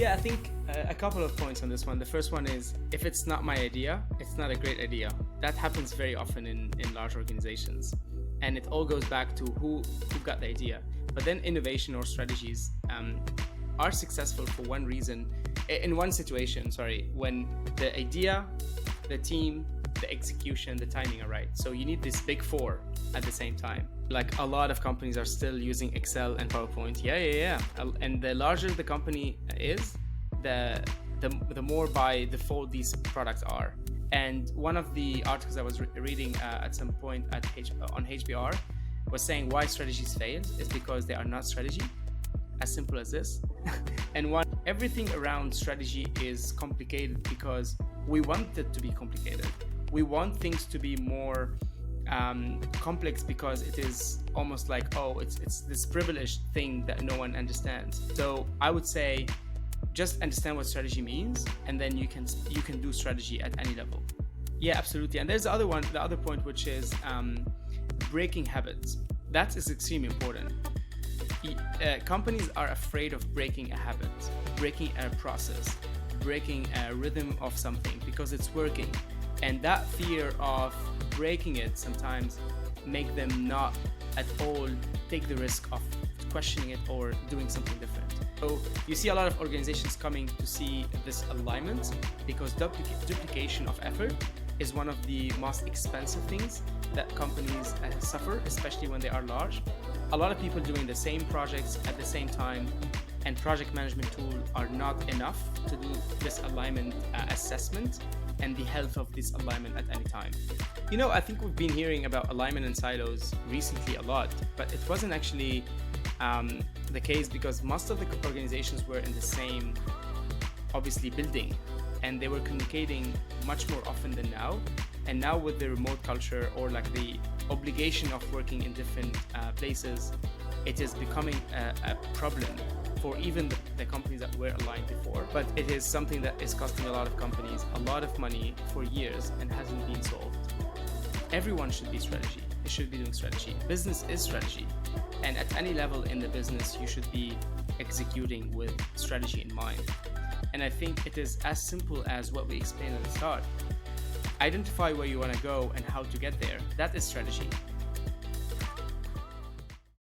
Yeah, I think a couple of points on this one. The first one is, if it's not my idea, it's not a great idea. That happens very often in large organizations. And it all goes back to who got the idea. But then innovation or strategies are successful for one reason, in one situation, when the idea, the team, the execution, the timing are right. So you need this big four at the same time. Like, a lot of companies are still using Excel and PowerPoint. Yeah. And the larger the company is, the more by default these products are. And one of the articles I was reading at some point on HBR was saying why strategies fail is because they are not strategy. As simple as this. And everything around strategy is complicated because we want it to be complicated. We want things to be more complex because it is almost like, it's this privileged thing that no one understands. So I would say, just understand what strategy means, and then you can do strategy at any level. Yeah, absolutely. And there's the other point, which is breaking habits. That is extremely important. Companies are afraid of breaking a habit, breaking a process, breaking a rhythm of something because it's working. And that fear of breaking it sometimes make them not at all take the risk of questioning it or doing something different. So you see a lot of organizations coming to see this alignment because duplication of effort is one of the most expensive things that companies suffer, especially when they are large. A lot of people doing the same projects at the same time, and project management tools are not enough to do this alignment assessment and the health of this alignment at any time. I think we've been hearing about alignment and silos recently a lot, but it wasn't actually the case because most of the organizations were in the same, obviously, building, and they were communicating much more often than now. And now with the remote culture, or like the obligation of working in different places, it is becoming a problem for even the companies that were aligned before. But it is something that is costing a lot of companies a lot of money for years and hasn't been solved. Everyone should be strategy. They should be doing strategy. Business is strategy. And at any level in the business, you should be executing with strategy in mind. And I think it is as simple as what we explained at the start. Identify where you want to go and how to get there. That is strategy.